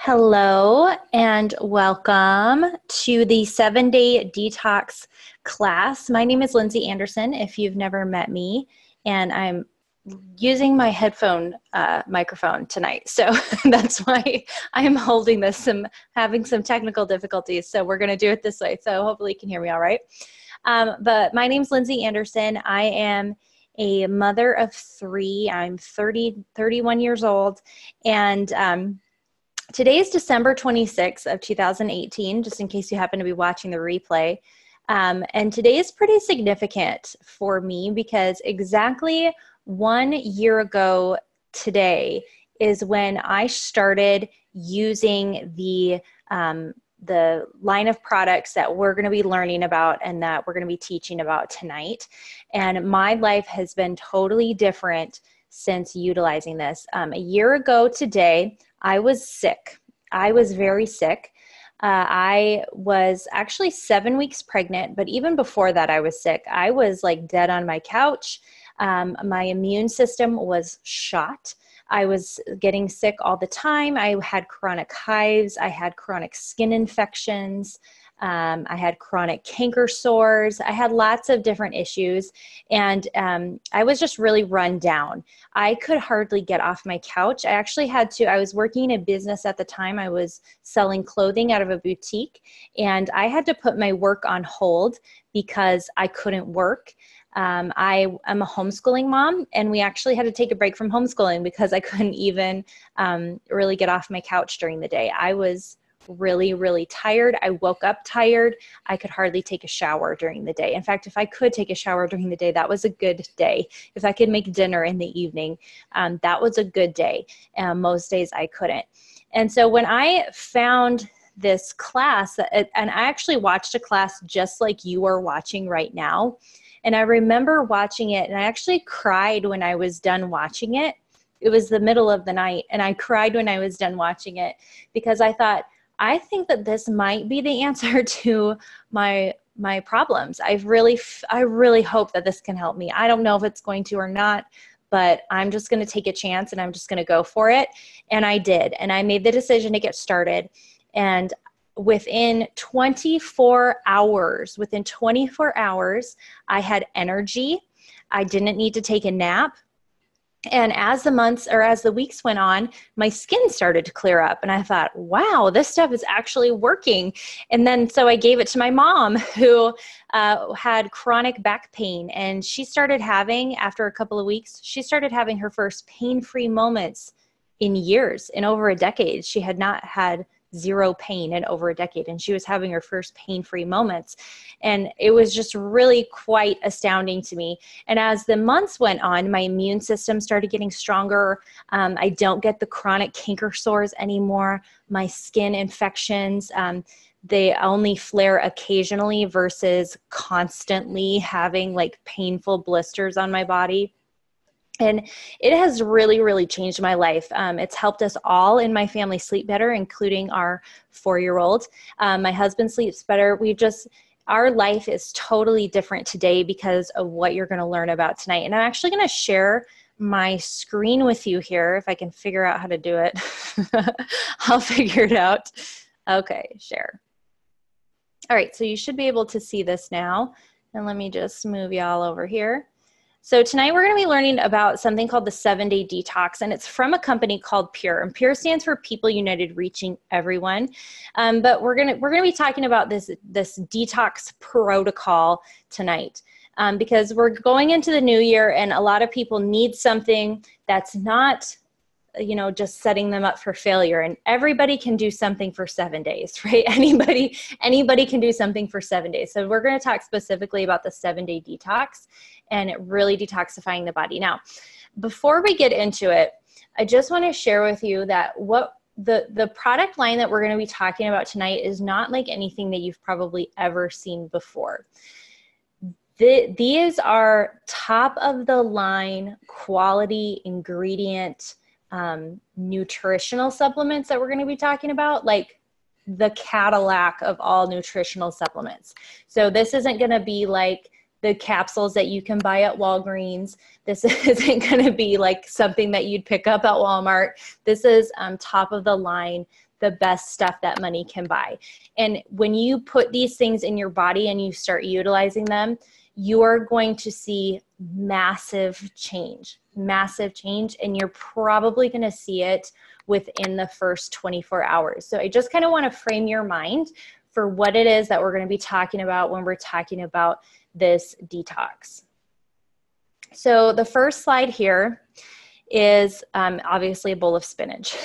Hello and welcome to the 7-day detox class. My name is Lindsay Anderson, if you've never met me, and I'm using my headphone microphone tonight. So that's why I'm holding this. I'm having some technical difficulties, so we're going to do it this way. So hopefully you can hear me all right. But my name's Lindsay Anderson. I am a mother of three. I'm 31 years old, and today is December 26th of 2018, just in case you happen to be watching the replay. And today is pretty significant for me because exactly 1 year ago today is when I started using the line of products that we're going to be learning about and that we're going to be teaching about tonight. And my life has been totally different since utilizing this. A year ago today, I was sick. I was very sick. I was actually 7 weeks pregnant, but even before that, I was sick. I was like dead on my couch. My immune system was shot. I was getting sick all the time. I had chronic hives. I had chronic skin infections. I had chronic canker sores. I had lots of different issues, and I was just really run down. I could hardly get off my couch. I actually had to, I was working in a business at the time. I was selling clothing out of a boutique, and I had to put my work on hold because I couldn't work. I am a homeschooling mom, and we actually had to take a break from homeschooling because I couldn't even really get off my couch during the day. I was really, really tired. I woke up tired. I could hardly take a shower during the day. In fact, if I could take a shower during the day, that was a good day. If I could make dinner in the evening, that was a good day. Most days I couldn't. And so when I found this class, and I actually watched a class just like you are watching right now, and I remember watching it, and I actually cried when I was done watching it. It was the middle of the night, and I cried when I was done watching it because I thought, I think that this might be the answer to my problems. I really hope that this can help me. I don't know if it's going to or not, but I'm just going to take a chance and I'm just going to go for it. And I did. And I made the decision to get started. And within 24 hours, I had energy. I didn't need to take a nap. And as the weeks went on, my skin started to clear up. And I thought, wow, this stuff is actually working. And then so I gave it to my mom who had chronic back pain. And she started having, after a couple of weeks, she started having her first pain-free moments in years, in over a decade. She had not had zero pain in over a decade, and she was having her first pain-free moments. And it was just really quite astounding to me. And as the months went on, my immune system started getting stronger. I don't get the chronic canker sores anymore. My skin infections, they only flare occasionally versus constantly having like painful blisters on my body. And it has really, really changed my life. It's helped us all in my family sleep better, including our 4-year-old. My husband sleeps better. Our life is totally different today because of what you're going to learn about tonight. And I'm actually going to share my screen with you here. If I can figure out how to do it, I'll figure it out. Okay, share. All right, so you should be able to see this now. And let me just move y'all over here. So tonight we're going to be learning about something called the 7-day detox, and it's from a company called Pure. And Pure stands for People United Reaching Everyone. But we're going to be talking about this detox protocol tonight because we're going into the new year, and a lot of people need something that's not, just setting them up for failure. And everybody can do something for 7 days, right? Anybody can do something for 7 days. So we're going to talk specifically about the 7-day detox and really detoxifying the body. Now, before we get into it, I just want to share with you that what the product line that we're going to be talking about tonight is not like anything that you've probably ever seen before. These are top of the line quality ingredient nutritional supplements that we're going to be talking about, like the Cadillac of all nutritional supplements. So this isn't going to be like the capsules that you can buy at Walgreens. This isn't going to be like something that you'd pick up at Walmart. This is top of the line. the best stuff that money can buy. And when you put these things in your body and you start utilizing them, you're going to see massive change, and you're probably going to see it within the first 24 hours. So I just kind of want to frame your mind for what it is that we're going to be talking about when we're talking about this detox. So the first slide here is obviously a bowl of spinach.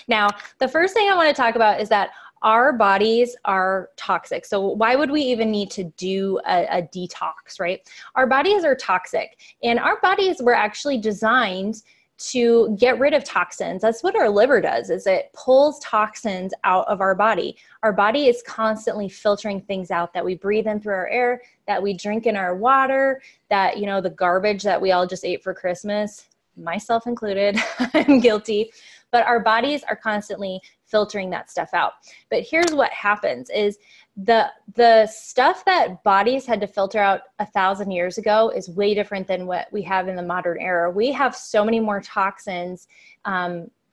Now, the first thing I want to talk about is that our bodies are toxic. So why would we even need to do a detox, right? Our bodies are toxic, and our bodies were actually designed to get rid of toxins. That's what our liver does, is it pulls toxins out of our body. Our body is constantly filtering things out that we breathe in through our air, that we drink in our water, that, you know, the garbage that we all just ate for Christmas, myself included, I'm guilty, but our bodies are constantly filtering that stuff out. But here's what happens is the stuff that bodies had to filter out 1,000 years ago is way different than what we have in the modern era. We have so many more toxins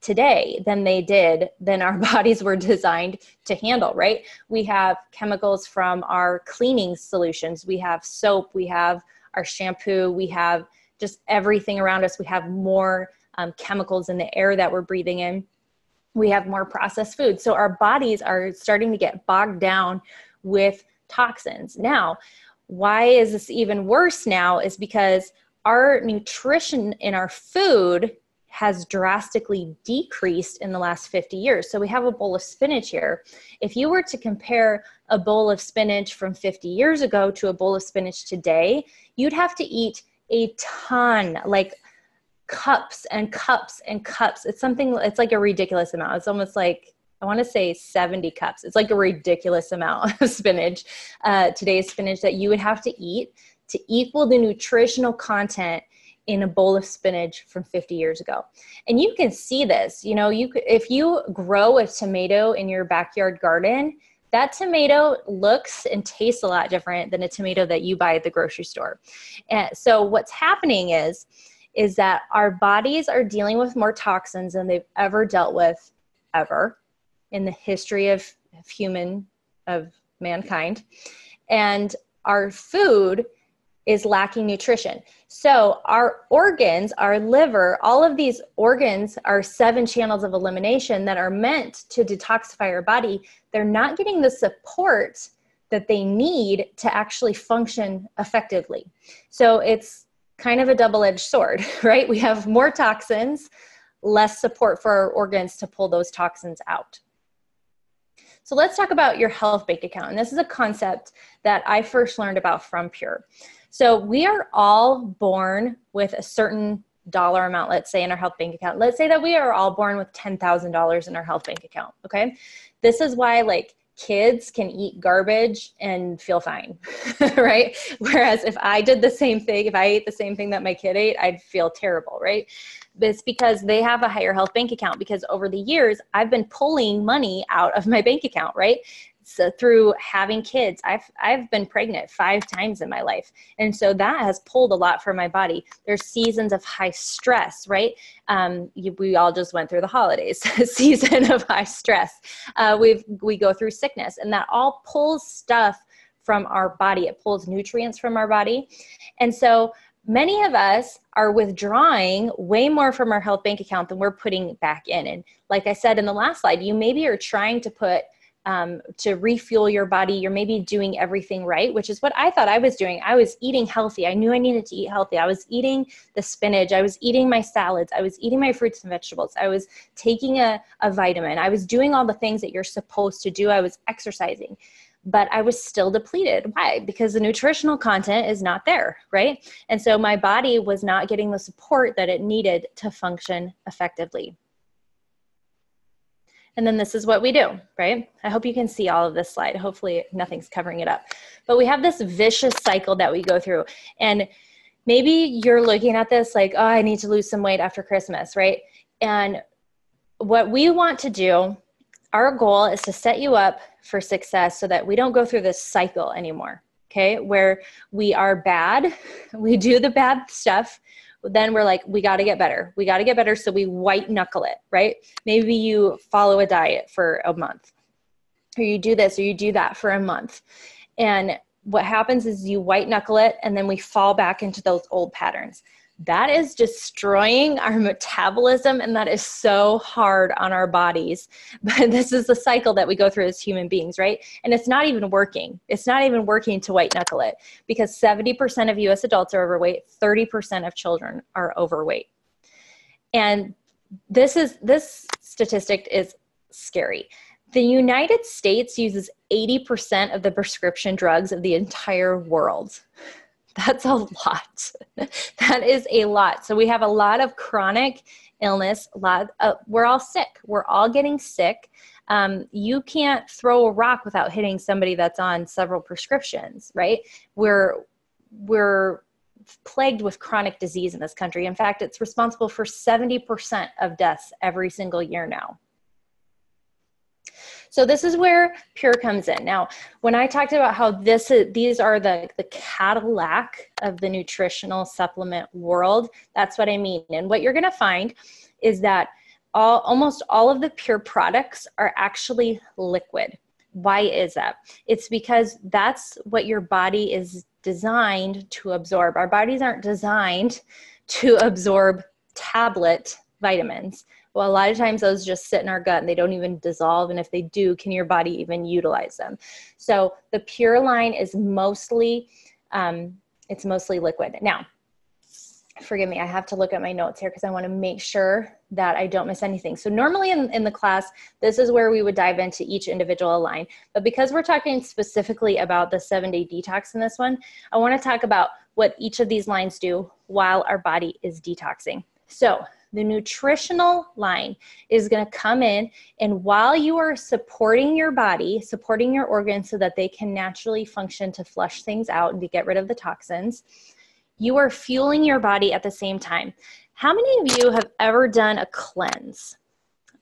today than our bodies were designed to handle, right? We have chemicals from our cleaning solutions. We have soap, we have our shampoo, we have just everything around us. We have more chemicals in the air that we're breathing in. We have more processed food. So our bodies are starting to get bogged down with toxins. Now, why is this even worse now is because our nutrition in our food has drastically decreased in the last 50 years. So we have a bowl of spinach here. If you were to compare a bowl of spinach from 50 years ago to a bowl of spinach today, you'd have to eat a ton, like cups and cups and cups. It's like a ridiculous amount. It's almost like, I want to say 70 cups. It's like a ridiculous amount of spinach, today's spinach, that you would have to eat to equal the nutritional content in a bowl of spinach from 50 years ago. And you can see this, you know, if you grow a tomato in your backyard garden, that tomato looks and tastes a lot different than a tomato that you buy at the grocery store. And so what's happening is that our bodies are dealing with more toxins than they've ever dealt with ever in the history of mankind. And our food is lacking nutrition. So our organs, our liver, all of these organs are 7 channels of elimination that are meant to detoxify our body. They're not getting the support that they need to actually function effectively. So it's kind of a double-edged sword, right? We have more toxins, less support for our organs to pull those toxins out. So let's talk about your health bank account. And this is a concept that I first learned about from Pure. So we are all born with a certain dollar amount, let's say, in our health bank account. Let's say that we are all born with $10,000 in our health bank account, okay? This is why, like, kids can eat garbage and feel fine, right? Whereas if I ate the same thing that my kid ate, I'd feel terrible, right? But it's because they have a higher health bank account, because over the years, I've been pulling money out of my bank account, right? So through having kids, I've been pregnant 5 times in my life. And so that has pulled a lot from my body. There's seasons of high stress, right? We all just went through the holidays, season of high stress. We go through sickness, and that all pulls stuff from our body. It pulls nutrients from our body. And so many of us are withdrawing way more from our health bank account than we're putting back in. And like I said in the last slide, you maybe are trying to put to refuel your body. You're maybe doing everything right, which is what I thought I was doing. I was eating healthy. I knew I needed to eat healthy. I was eating the spinach. I was eating my salads. I was eating my fruits and vegetables. I was taking a vitamin. I was doing all the things that you're supposed to do. I was exercising, but I was still depleted. Why? Because the nutritional content is not there, right? And so my body was not getting the support that it needed to function effectively. And then this is what we do, right? I hope you can see all of this slide. Hopefully nothing's covering it up. But we have this vicious cycle that we go through. And maybe you're looking at this like, oh, I need to lose some weight after Christmas, right? And what we want to do, our goal is to set you up for success so that we don't go through this cycle anymore, okay? Where we are bad, we do the bad stuff, then we're like, we got to get better. We got to get better. So we white knuckle it, right? Maybe you follow a diet for a month, or you do this or you do that for a month. And what happens is you white knuckle it, and then we fall back into those old patterns. That is destroying our metabolism, and that is so hard on our bodies. But this is the cycle that we go through as human beings, right? And it's not even working. It's not even working to white knuckle it, because 70% of US adults are overweight, 30% of children are overweight. And this statistic is scary. The United States uses 80% of the prescription drugs of the entire world. That's a lot. That is a lot. So we have a lot of chronic illness. We're all sick. We're all getting sick. You can't throw a rock without hitting somebody that's on several prescriptions, right? We're plagued with chronic disease in this country. In fact, it's responsible for 70% of deaths every single year now. So this is where Pure comes in. Now, when I talked about how these are the Cadillac of the nutritional supplement world, that's what I mean. And what you're going to find is that almost all of the Pure products are actually liquid. Why is that? It's because that's what your body is designed to absorb. Our bodies aren't designed to absorb tablet vitamins. Well, a lot of times those just sit in our gut and they don't even dissolve. And if they do, can your body even utilize them? So the Pure line is mostly liquid. Now, forgive me, I have to look at my notes here because I want to make sure that I don't miss anything. So normally in the class, this is where we would dive into each individual line. But because we're talking specifically about the 7-day detox in this one, I want to talk about what each of these lines do while our body is detoxing. So the nutritional line is going to come in, and while you are supporting your body, supporting your organs so that they can naturally function to flush things out and to get rid of the toxins, you are fueling your body at the same time. How many of you have ever done a cleanse?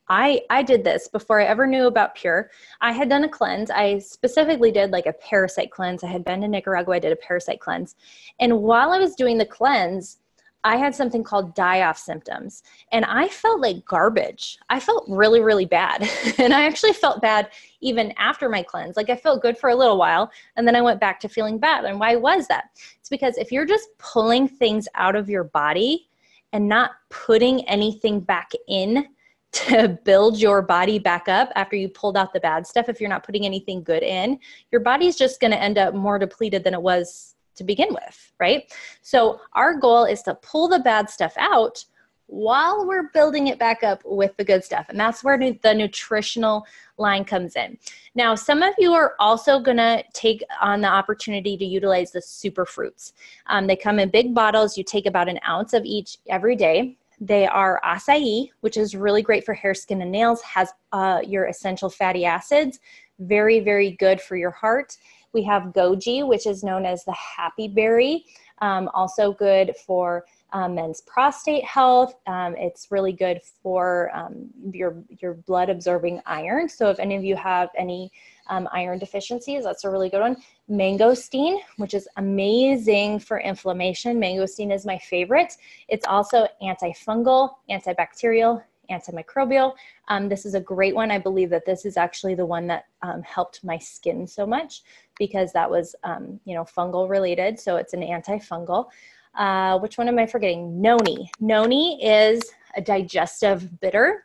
I did this before I ever knew about Pure. I had done a cleanse. I specifically did like a parasite cleanse. I had been to Nicaragua. I did a parasite cleanse. And while I was doing the cleanse, I had something called die-off symptoms, and I felt like garbage. I felt really, really bad. And I actually felt bad even after my cleanse. Like I felt good for a little while, and then I went back to feeling bad. And why was that? It's because if you're just pulling things out of your body and not putting anything back in to build your body back up after you pulled out the bad stuff, if you're not putting anything good in, your body's just going to end up more depleted than it was to begin with, right? So our goal is to pull the bad stuff out while we're building it back up with the good stuff. And that's where the nutritional line comes in. Now, some of you are also going to take on the opportunity to utilize the super fruits. They come in big bottles. You take about an ounce of each every day. They are acai, which is really great for hair, skin, and nails, has your essential fatty acids, very, very good for your heart. We have goji, which is known as the happy berry, also good for men's prostate health. It's really good for your blood absorbing iron. So if any of you have any iron deficiencies, that's a really good one. Mangosteen, which is amazing for inflammation. Mangosteen is my favorite. It's also antifungal, antibacterial, antimicrobial. This is a great one. I believe that this is actually the one that helped my skin so much because that was, fungal related. So it's an antifungal. Which one am I forgetting? Noni. Noni is a digestive bitter,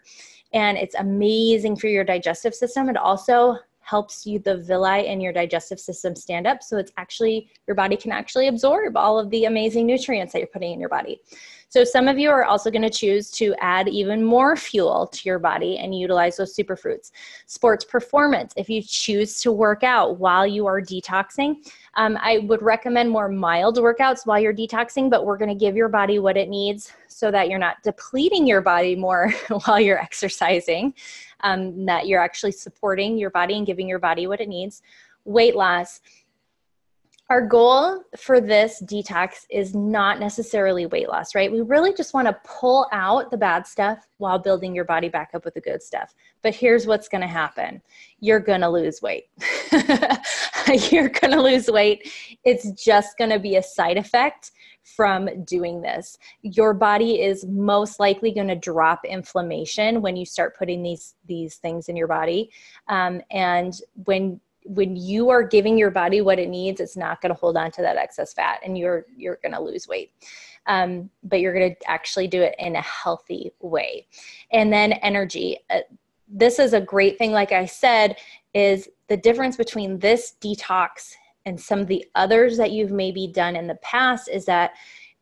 and it's amazing for your digestive system. It also helps the villi in your digestive system stand up. So it's actually, your body can actually absorb all of the amazing nutrients that you're putting in your body. So some of you are also going to choose to add even more fuel to your body and utilize those superfruits. Sports performance, if you choose to work out while you are detoxing, I would recommend more mild workouts while you're detoxing, but we're going to give your body what it needs so that you're not depleting your body more while you're exercising, that you're actually supporting your body and giving your body what it needs. Weight loss. Our goal for this detox is not necessarily weight loss, right? We really just want to pull out the bad stuff while building your body back up with the good stuff. But here's what's going to happen. You're going to lose weight. You're going to lose weight. It's just going to be a side effect from doing this. Your body is most likely going to drop inflammation when you start putting these things in your body. And when you are giving your body what it needs, it's not going to hold on to that excess fat, and you're going to lose weight. But you're going to actually do it in a healthy way. And then energy. This is a great thing, like I said, is the difference between this detox and some of the others that you've maybe done in the past is that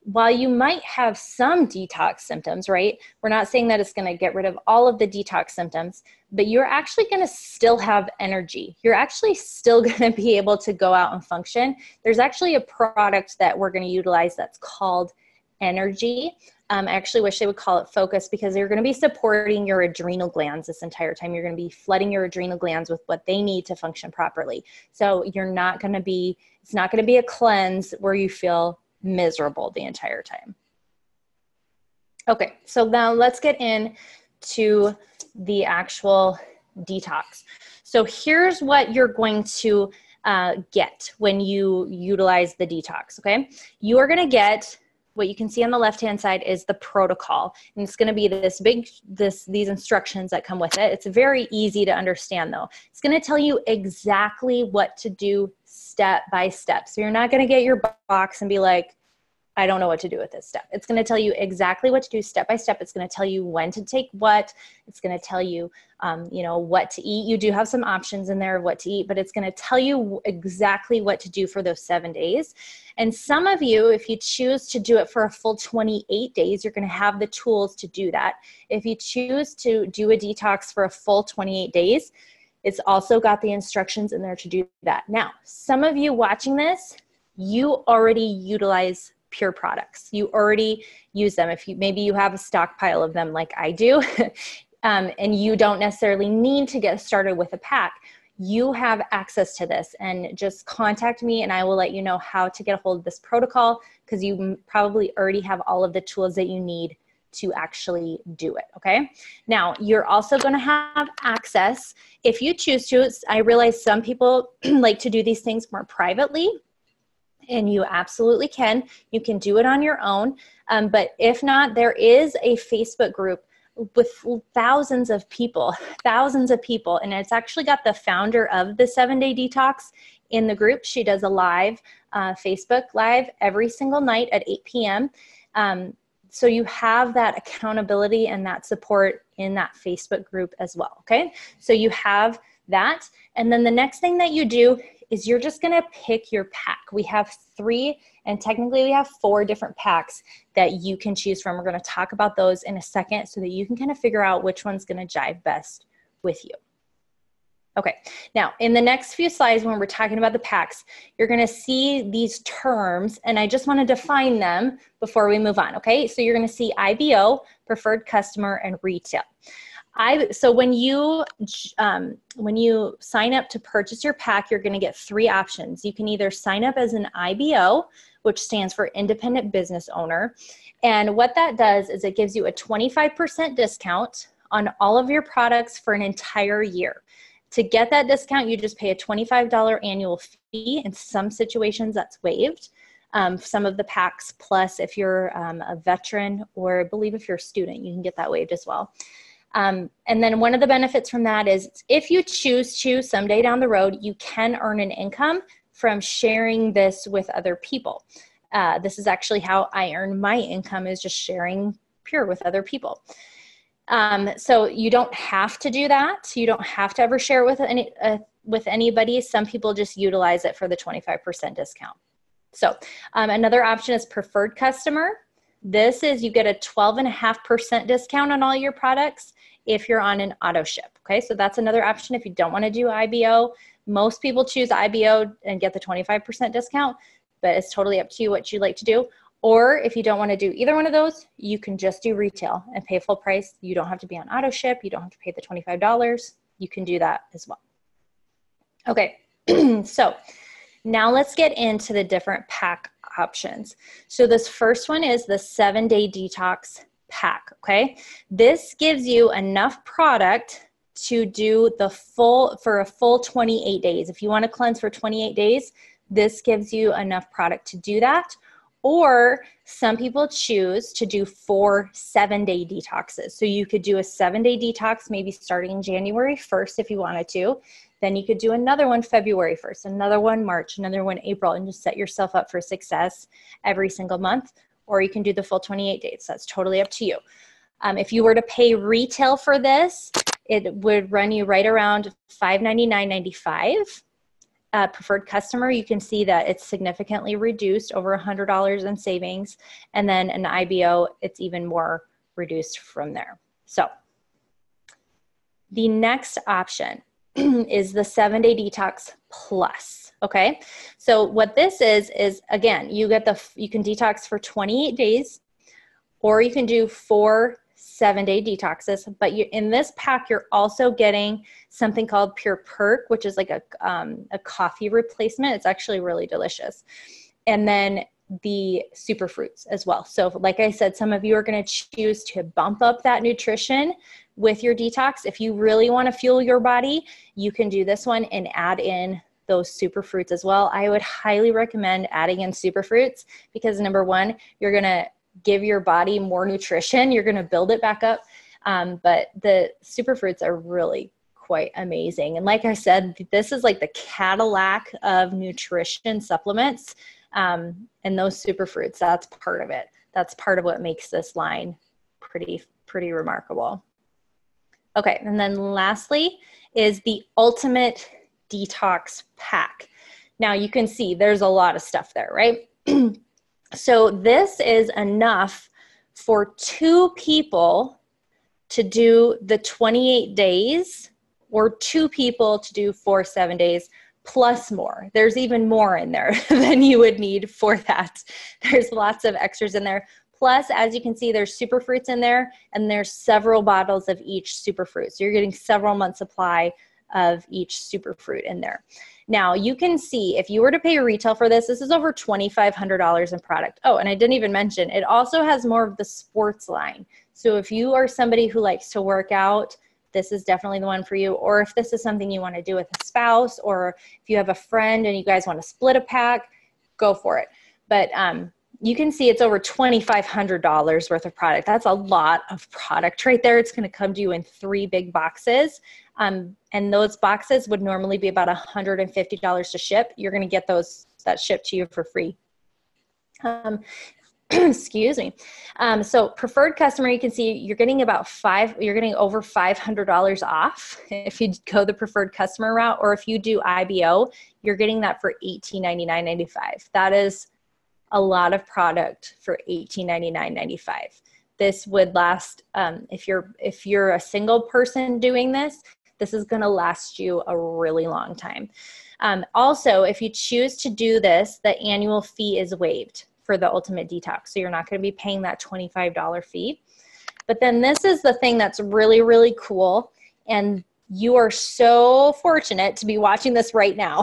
while you might have some detox symptoms, right? We're not saying that it's going to get rid of all of the detox symptoms, but you're actually going to still have energy. You're actually still going to be able to go out and function. There's actually a product that we're going to utilize that's called Energy. I actually wish they would call it Focus, because you're going to be supporting your adrenal glands this entire time. You're going to be flooding your adrenal glands with what they need to function properly. So it's not going to be a cleanse where you feel miserable the entire time. Okay, so now let's get into the actual detox. So here's what you're going to get when you utilize the detox, okay? You are going to get what you can see on the left-hand side is the protocol. And it's going to be these instructions that come with it. It's very easy to understand though. It's going to tell you exactly what to do step by step. So you're not going to get your box and be like, I don't know what to do with this step. It's going to tell you exactly what to do step by step. It's going to tell you when to take what. It's going to tell you, what to eat. You do have some options in there of what to eat, but it's going to tell you exactly what to do for those 7 days. And some of you, if you choose to do it for a full 28 days, you're going to have the tools to do that. If you choose to do a detox for a full 28 days, it's also got the instructions in there to do that. Now, some of you watching this, you already utilize Pure products. You already use them. Maybe you have a stockpile of them like I do, and you don't necessarily need to get started with a pack. You have access to this, and just contact me and I will let you know how to get a hold of this protocol, because you probably already have all of the tools that you need to actually do it. Okay. Now you're also going to have access if you choose to. I realize some people like to do these things more privately, and you absolutely can. You can do it on your own. But if not, there is a Facebook group with thousands of people, and it's actually got the founder of the 7-Day Detox in the group. She does a live, Facebook live every single night at 8 p.m. So you have that accountability and that support in that Facebook group as well, okay? So you have that. And then the next thing that you do is you're just gonna pick your pack. We have 3, and technically we have 4 different packs that you can choose from. We're gonna talk about those in a second so that you can kind of figure out which one's gonna jive best with you. Okay, now in the next few slides when we're talking about the packs, you're gonna see these terms, and I just wanna define them before we move on, okay? So you're gonna see IBO, preferred customer, and retail. So when you sign up to purchase your pack, you're going to get 3 options. You can either sign up as an IBO, which stands for independent business owner. And what that does is it gives you a 25% discount on all of your products for an entire year. To get that discount, you just pay a $25 annual fee. In some situations, that's waived. Some of the packs, plus if you're a veteran, or I believe if you're a student, you can get that waived as well. And then one of the benefits from that is if you choose to someday down the road, you can earn an income from sharing this with other people. This is actually how I earn my income, is just sharing Pure with other people. So you don't have to do that. You don't have to ever share it with anybody. Some people just utilize it for the 25% discount. So another option is preferred customer. This is you get a 12.5% discount on all your products if you're on an auto ship. Okay, so that's another option if you don't want to do IBO. Most people choose IBO and get the 25% discount, but it's totally up to you what you like to do. Or if you don't want to do either one of those, you can just do retail and pay full price. You don't have to be on auto ship. You don't have to pay the $25. You can do that as well. Okay, so now let's get into the different pack options. So this first one is the 7-Day Detox pack, okay? This gives you enough product to do for a full 28 days. If you want to cleanse for 28 days, this gives you enough product to do that. Or some people choose to do 4 7-day detoxes. So you could do a 7-day detox, maybe starting January 1st if you wanted to. Then you could do another one February 1st, another one March, another one April, and just set yourself up for success every single month. Or you can do the full 28 days. That's totally up to you. If you were to pay retail for this, it would run you right around $599.95. Preferred customer, you can see that it's significantly reduced, over $100 in savings. And then an IBO, it's even more reduced from there. So the next option is the 7-day detox plus. Okay. So what this is again, you can detox for 28 days, or you can do 4 7-day detoxes, but in this pack, you're also getting something called Pure Perk, which is like a coffee replacement. It's actually really delicious. And then the superfruits as well. So like I said, some of you are going to choose to bump up that nutrition with your detox. If you really want to fuel your body, you can do this one and add in those superfruits as well. I would highly recommend adding in superfruits because number one, you're going to give your body more nutrition. You're going to build it back up. But the superfruits are really quite amazing. And like I said, this is like the Cadillac of nutrition supplements. And those superfruits, that's part of it. That's part of what makes this line pretty remarkable. Okay. And then lastly is the Ultimate Detox Pack. Now you can see there's a lot of stuff there, right? So this is enough for 2 people to do the 28 days or 2 people to do 4 7 days plus more. There's even more in there than you would need for that. There's lots of extras in there. Plus, as you can see, there's superfruits in there and there's several bottles of each superfruit. So you're getting several months supply of each superfruit in there. Now you can see if you were to pay retail for this, this is over $2,500 in product. Oh, and I didn't even mention, it also has more of the sports line. So if you are somebody who likes to work out, this is definitely the one for you. Or if this is something you want to do with a spouse, or if you have a friend and you guys want to split a pack, go for it. But you can see it's over $2,500 worth of product. That's a lot of product right there. It's going to come to you in 3 big boxes. And those boxes would normally be about $150 to ship. You're going to get that shipped to you for free. Excuse me. So preferred customer, you can see you're getting you're getting over $500 off if you go the preferred customer route, or if you do IBO, you're getting that for $1899.95. That is a lot of product for $1899.95. This would last, if you're a single person doing this, this is going to last you a really long time. Also, if you choose to do this, the annual fee is waived for the Ultimate Detox. So you're not going to be paying that $25 fee. But then this is the thing that's really, really cool. And you are so fortunate to be watching this right now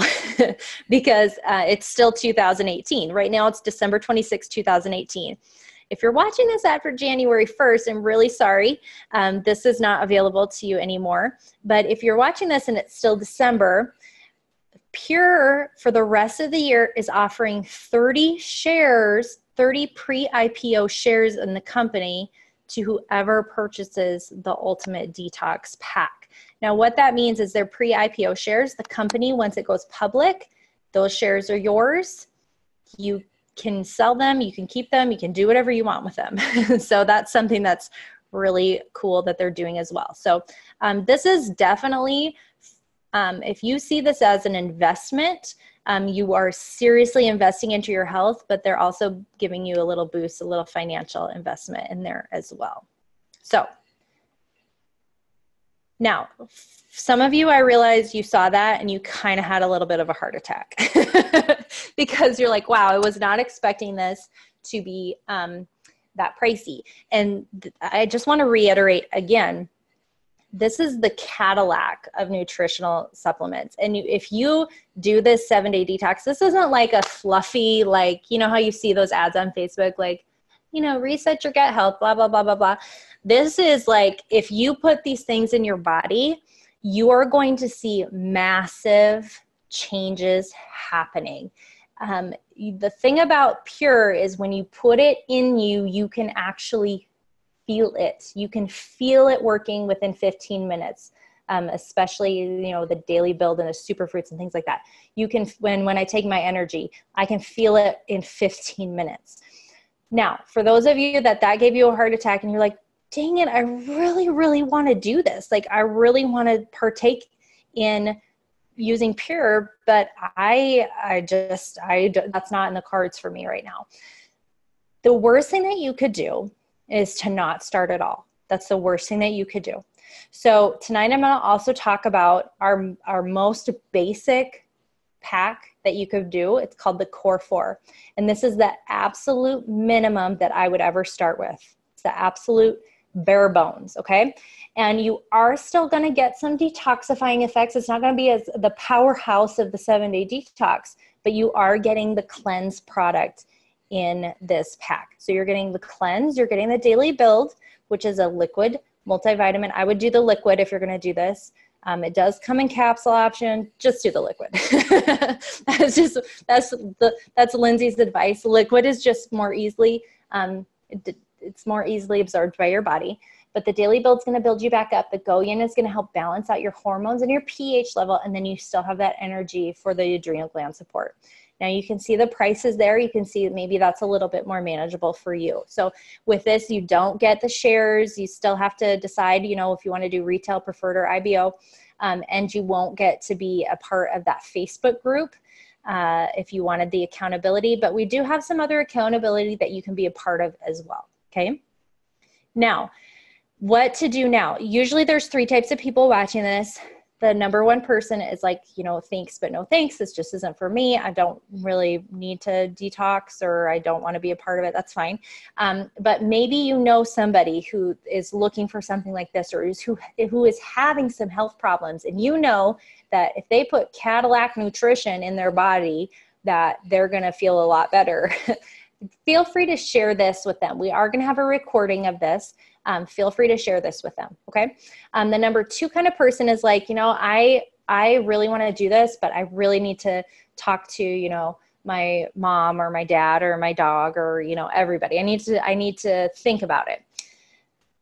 because it's still 2018. Right now it's December 26, 2018. If you're watching this after January 1st, I'm really sorry. This is not available to you anymore. But if you're watching this and it's still December, Pure for the rest of the year is offering 30 pre-IPO shares in the company to whoever purchases the Ultimate Detox Pack. Now, what that means is they're pre-IPO shares. The company, once it goes public, those shares are yours. You can sell them, you can keep them, you can do whatever you want with them. So that's something that's really cool that they're doing as well. So this is definitely, if you see this as an investment, you are seriously investing into your health, but they're also giving you a little boost, a little financial investment in there as well. So now, some of you, I realize you saw that and you kind of had a little bit of a heart attack because you're like, wow, I was not expecting this to be that pricey. And I just want to reiterate again, this is the Cadillac of nutritional supplements. And if you do this 7-day detox, this isn't like a fluffy, like, you know how you see those ads on Facebook, like, you know, reset your gut health, blah, blah, blah, blah, blah. This is like, if you put these things in your body, you are going to see massive changes happening. The thing about Pure is when you put it in you, you can actually feel it. You can feel it working within 15 minutes. Especially, the daily build and the superfruits and things like that. You can, when I take my energy, I can feel it in 15 minutes. Now, for those of you that gave you a heart attack and you're like, dang it, I really, really want to do this. Like, I really want to partake in using Pure, but that's not in the cards for me right now. The worst thing that you could do is to not start at all. That's the worst thing that you could do. So tonight I'm going to also talk about our most basic pack that you could do. It's called the Core 4. And this is the absolute minimum that I would ever start with. It's the absolute bare bones, okay? And you are still going to get some detoxifying effects. It's not going to be as the powerhouse of the 7-day detox, but you are getting the cleanse product in this pack. So you're getting the cleanse, you're getting the daily build, which is a liquid multivitamin. I would do the liquid if you're going to do this. It does come in capsule option. Just do the liquid. That's Lindsay's advice. Liquid is just more easily, it's more easily absorbed by your body. But the daily build is going to build you back up. The Goyen is going to help balance out your hormones and your pH level, and then you still have that energy for the adrenal gland support. Now you can see the prices there. You can see maybe that's a little bit more manageable for you. So with this, you don't get the shares. You still have to decide, if you want to do retail, preferred, or IBO, and you won't get to be a part of that Facebook group if you wanted the accountability. But we do have some other accountability that you can be a part of as well. Okay. Now, what to do now? Usually there's 3 types of people watching this. The number one person is like, thanks, but no thanks. This just isn't for me. I don't really need to detox, or I don't want to be a part of it. That's fine. But maybe somebody who is looking for something like this, or who is having some health problems, and that if they put Cadillac nutrition in their body, that they're going to feel a lot better. Feel free to share this with them. We are going to have a recording of this. Feel free to share this with them. Okay. The number 2 kind of person is like, I really want to do this, but I really need to talk to, my mom or my dad or my dog or, everybody. I need to think about it.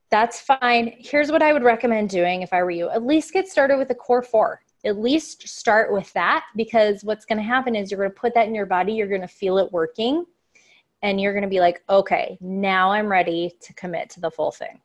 That's fine. Here's what I would recommend doing if I were you. At least get started with the Core 4. At least start with that, because what's going to happen is you're going to put that in your body. You're going to feel it working. And you're going to be like, okay, now I'm ready to commit to the full thing.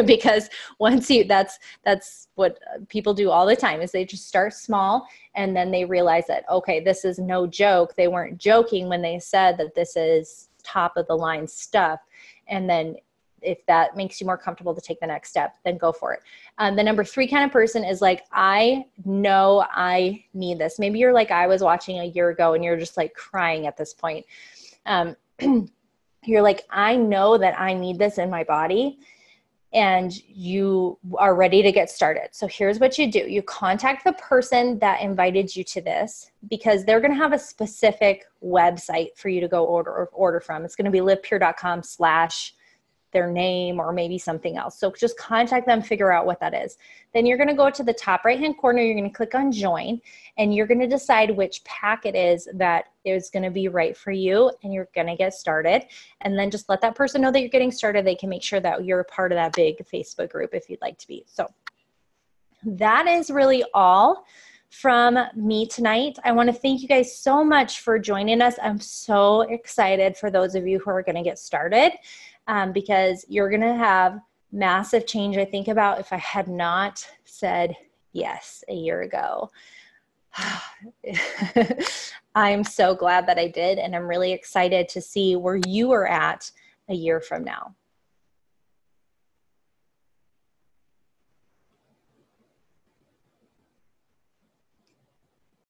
Because that's what people do all the time, is they just start small and then they realize that, okay, this is no joke. They weren't joking when they said that this is top of the line stuff. And then if that makes you more comfortable to take the next step, then go for it. The number 3 kind of person is like, I know I need this. Maybe you're like I was watching a year ago and you're just like crying at this point. You're like, I know that I need this in my body, and you are ready to get started. So here's what you do. You contact the person that invited you to this, because they're going to have a specific website for you to go order from. It's going to be livepure.com/ their name, or maybe something else. So just contact them, figure out what that is. Then you're going to go to the top right-hand corner. You're going to click on join, and you're going to decide which pack it is that is going to be right for you, and you're going to get started. And then just let that person know that you're getting started. They can make sure that you're a part of that big Facebook group if you'd like to be. So that is really all from me tonight. I want to thank you guys so much for joining us. I'm so excited for those of you who are going to get started. Because you're going to have massive change. I think about if I had not said yes a year ago. I'm so glad that I did. And I'm really excited to see where you are at a year from now.